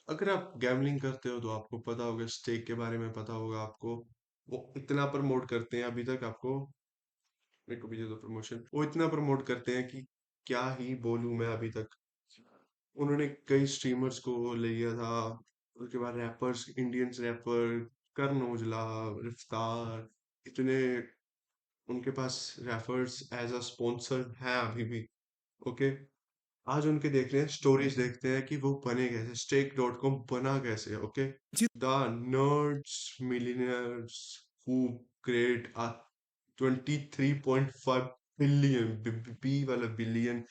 अगर आप गैम्बलिंग करते हो तो आपको पता होगा, स्टेक के बारे में पता होगा आपको। वो इतना प्रमोट करते हैं अभी तक आपको। मेरे को भी दे दो प्रमोशन। वो इतना प्रमोट करते हैं कि क्या ही बोलूं मैं अभी तक। उन्होंने कई स्ट्रीमर्स को ले लिया था। उसके बाद rappers, Indians wrapper Karan Aujla, रफ्तार, इतने उनके पास रैपर्स एज अ स्पॉन्सर है अभी भी। ओके, आज उनके देख रहे हैं, स्टोरीज देखते हैं कि वो बने कैसे, stake.com बना कैसे। Okay, the nerds millionaires who create a 23.5 billion, B वाला billion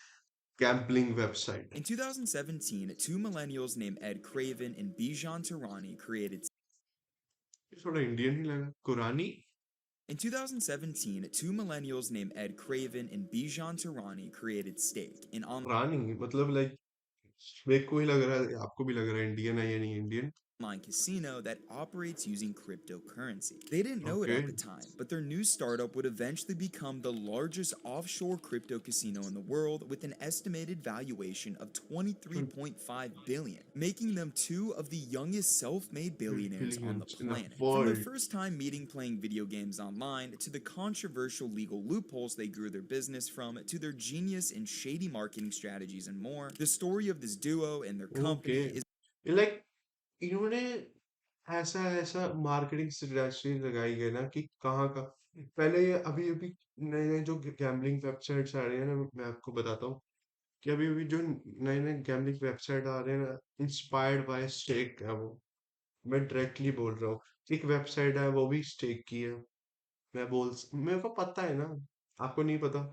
gambling website. In 2017, two millennials named Ed Craven and Bijan Tarani created ये थोड़ा इंडियन ही लगा, कुरानी। In 2017, two millennials named Ed Craven and Bijan Tarani created Stake, an कुरानी मतलब like मेरे को ही लग रहा है, आपको भी लग रहा है इंडियन है या नहीं Indian. online casino that operates using cryptocurrency. They didn't know it okay, at the time, but their new startup would eventually become the largest offshore crypto casino in the world with an estimated valuation of 23.5 billion, making them two of the youngest self-made billionaires on the billions in the planet. From their world. first time meeting playing video games online to the controversial legal loopholes they grew their business from to their genius and shady marketing strategies and more, the story of this duo and their okay, company is like इन्होंने ऐसा ऐसा marketing strategy लगाई है ना कि कहाँ का। पहले ये अभी अभी नए नए जो गैम्बलिंग वेबसाइट्स आ रहे हैं ना, मैं आपको बताता हूँ कि अभी अभी जो नए नए गैम्बलिंग वेबसाइट आ रहे हैं ना, इंस्पायर्ड बाय स्टेक है वो। मैं डायरेक्टली बोल रहा हूँ। एक वेबसाइट है वो भी स्टेक की है। मेरे को पता है ना, आपको नहीं पता?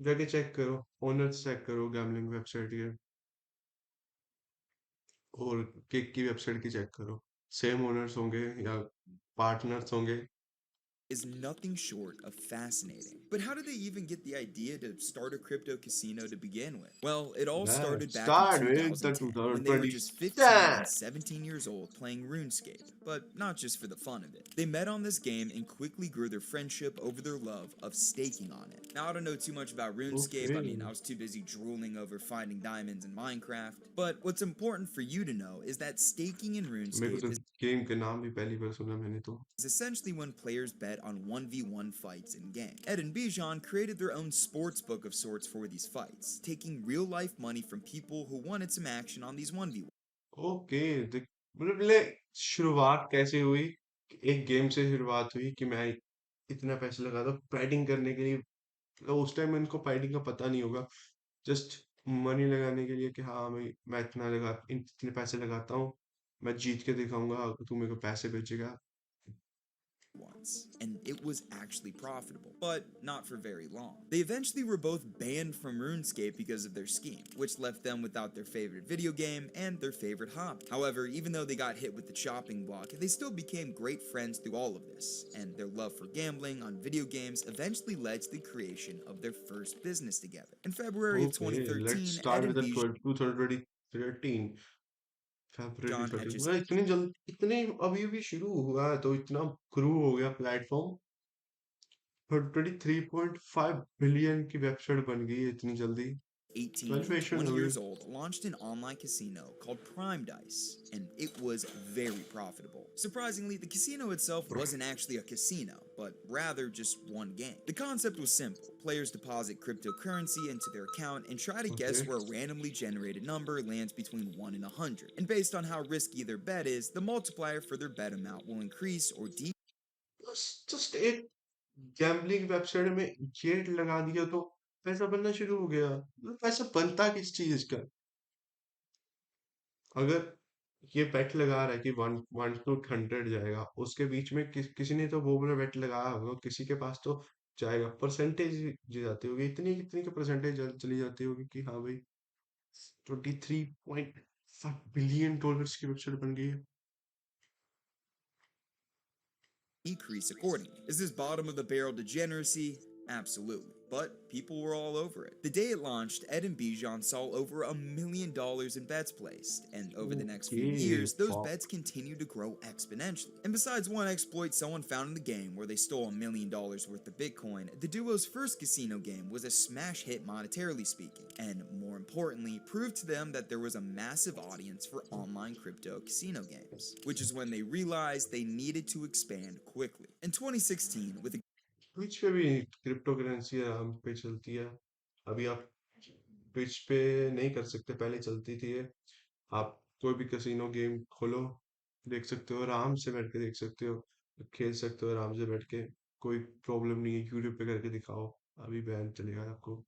जाके चेक करो, ओनर्स चेक करो गैम्बलिंग वेबसाइट के, और केक की वेबसाइट की चेक करो। सेम ओनर्स होंगे या पार्टनर्स होंगे। is nothing short of fascinating. But how did they even get the idea to start a crypto casino to begin with? Well, it all started Let's back in start with the 2010 when they were 2020 just 15 and stat. 17 years old playing RuneScape, but not just for the fun of it. They met on this game and quickly grew their friendship over their love of staking on it. Now, I don't know too much about RuneScape. I mean, I Okay. was too busy drooling over finding diamonds in Minecraft. But what's important for you to know is that staking in मेरे को RuneScape तो is game के नाम भी पहली बार सुना मैंने तो। is essentially when players bet on 1v1 fights in game. Ed and Bijan created their own sports book of sorts for these fights, taking real life money from people who wanted some action on these 1v1. Okay, देख मतलब ले शुरुआत कैसे हुई? एक game से शुरुआत हुई कि मैं इतना पैसे लगा दो बैटिंग करने के लिए। तो उस टाइम इनको फाइटिंग का पता नहीं होगा। जस्ट मनी लगाने के लिए कि हाँ भाई मैं इतने पैसे लगाता हूँ, मैं जीत के दिखाऊंगा, तू मेरे को पैसे भेजेगा। Once, and it was actually profitable, but not for very long. They eventually were both banned from RuneScape because of their scheme, which left them without their favorite video game and their favorite hobby. However, even though they got hit with the chopping block, they still became great friends through all of this, and their love for gambling on video games eventually led to the creation of their first business together. In February of okay, let's 2013, Ed start and with the Bijan 2013 February had 13, just मतलब इतनी जल्दी, इतने अभी अभी शुरू हुआ है तो इतना ग्रो हो गया प्लेटफॉर्म। 23.5 बिलियन की वेबसाइट बन गई है इतनी जल्दी। 18 and वैल्यूएशन 20 हो गई। years old, launched an online casino called Prime Dice, and it was very profitable. Surprisingly, the casino itself wasn't actually a casino, but rather just one game. The concept was simple. Players deposit cryptocurrency into their account and try to okay, guess where a randomly generated number lands between 1 and 100. And based on how risky their bet is, the multiplier for their bet amount will increase or decrease. Just एक gambling website में ये लगा दिया तो पैसा बनना शुरू हो गया। मतलब पैसा बनता किस चीज का? अगर ये बेट लगा रहा है कि 1 1 to 100 जाएगा, उसके बीच में किसी ने तो वो वाला बेट लगाया होगा, किसी के पास तो जाएगा, परसेंटेज जाती होगी, इतनी कितनी की परसेंटेज चली जाती होगी कि हाँ भाई 23.5 बिलियन डॉलर्स की वेबसाइट बन गई है। Decrease accordingly. Is this bottom of the barrel degeneracy? Absolutely. but people were all over it. The day it launched, Ed and Bijan saw over $1 million in bets placed, and over the next few Okay, years, those fuck. bets continued to grow exponentially. And besides one exploit someone found in the game where they stole $1 million worth of Bitcoin, the duo's first casino game was a smash hit monetarily speaking, and more importantly, proved to them that there was a massive audience for online crypto casino games, which is when they realized they needed to expand quickly. In 2016, with a Twitch पे भी crypto currency आराम पे चलती है। अभी आप Twitch पे नहीं कर सकते, पहले चलती थी ये। आप कोई भी कैसीनो गेम खोलो, देख सकते हो, आराम से बैठ के देख सकते हो, खेल सकते हो आराम से बैठ के, कोई प्रॉब्लम नहीं है। यूट्यूब पे करके दिखाओ, अभी बैन चलेगा आपको।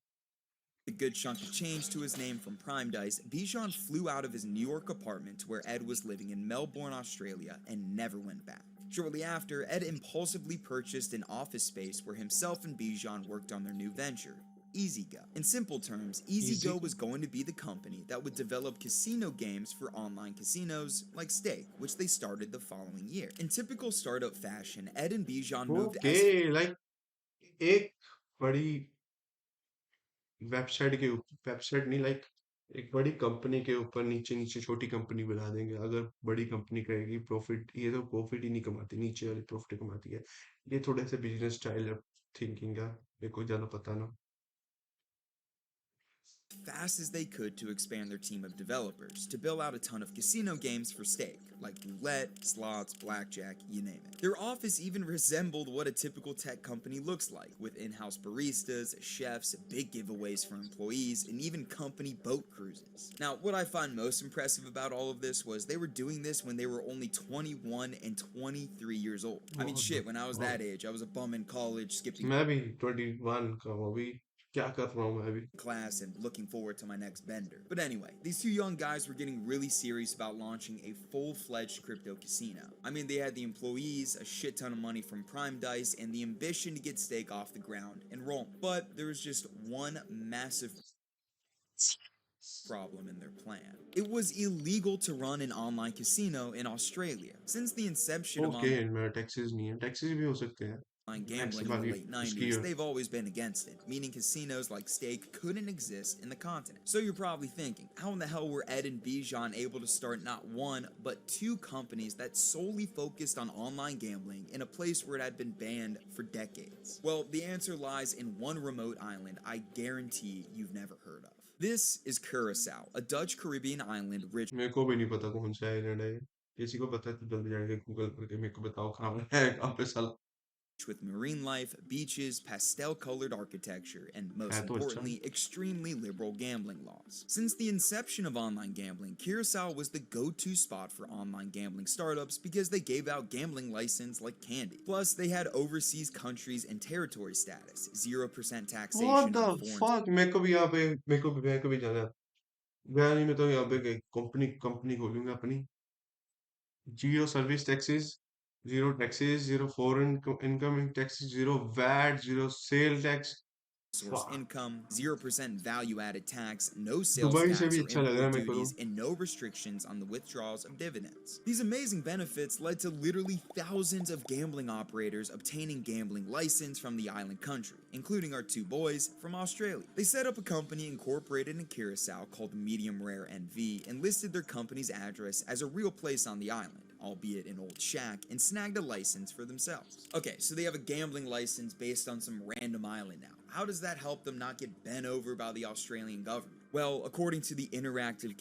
good chunk of change to his name from Prime Dice, Bijan flew out of his New York apartment where Ed was living in Melbourne, Australia, and never went back. Shortly after, Ed impulsively purchased an office space where himself and Bijan worked on their new venture, EasyGo. In simple terms, easy. EasyGo was going to be the company that would develop casino games for online casinos like Stake, which they started the following year. In typical startup fashion, Ed and Bijan moved okay, as like एक बड़ी website के ऊपर, website नहीं, like एक बड़ी company के ऊपर नीचे नीचे छोटी कंपनी बना देंगे। अगर बड़ी कंपनी कहेगी प्रॉफिट, ये तो प्रॉफिट ही नहीं कमाती, नीचे वाली प्रॉफिट कमाती है। ये थोड़े से बिजनेस स्टाइल थिंकिंग है, मेरे को ज्यादा पता ना। fast as they could to expand their team of developers to build out a ton of casino games for stake, like roulette, slots, blackjack, you name it. Their office even resembled what a typical tech company looks like, with in-house baristas, chefs, big giveaways for employees, and even company boat cruises. Now, what I find most impressive about all of this was they were doing this when they were only 21 and 23 years old. I mean, shit, when I was that age, I was a bum in college, skipping मैं भी 21 का हूँ अभी, क्या कर रहा हूँ मैं अभी। class and looking forward to my next bender. But anyway, these two young guys were getting really serious about launching a full-fledged crypto casino. I mean, they had the employees, a shit ton of money from Prime Dice, and the ambition to get Stake off the ground and roll. But there was just one massive problem in their plan. It was illegal to run an online casino in Australia. Since the inception of okay, मेरा taxes नहीं है, taxes भी हो सकते हैं। Tax gambling in the वाली late उसकी 90s, they've always been against it, meaning casinos like Stake couldn't exist in the continent. So you're probably thinking, how in the hell were Ed and Bijan able to start not one, but two companies that solely focused on online gambling in a place where it had been banned for decades? Well, the answer lies in one remote island I guarantee you've never heard of. This is Curacao, a Dutch Caribbean island rich मेरे को भी नहीं पता कौन सा island है ये। किसी को पता है तो जल्दी जाके गूगल करके मेरे को बताओ कहाँ है, कहाँ पे साला with marine life, beaches, pastel-colored architecture, and most है। तो अच्छा, importantly, extremely liberal gambling laws. Since the inception of online gambling, Curacao was the go-to spot for online gambling startups because they gave out gambling license like candy. Plus, they had overseas countries and territory status, 0% what taxation the on foreign fuck, मेरे को भी यहाँ पे, मेरे को भी जाना है। गया नहीं मैं तो यहाँ पे कंपनी कंपनी खोलूंगा अपनी। Zero service taxes, zero taxes, zero foreign income taxes, zero VAT, zero sale tax. source income, 0% value added tax, no sales Dubai से tax भी or अच्छा लग रहा import है मेरे को तो। duties, and no restrictions on the withdrawals of dividends. These amazing benefits led to literally thousands of gambling operators obtaining gambling license from the island country, including our two boys from Australia. They set up a company incorporated in Curacao called Medium Rare NV and listed their company's address as a real place on the island, albeit an old shack, and snagged a license for themselves. Okay, so they have a gambling license based on some random island now. How does that help them not get bent over by the Australian government? Well, according to the interactive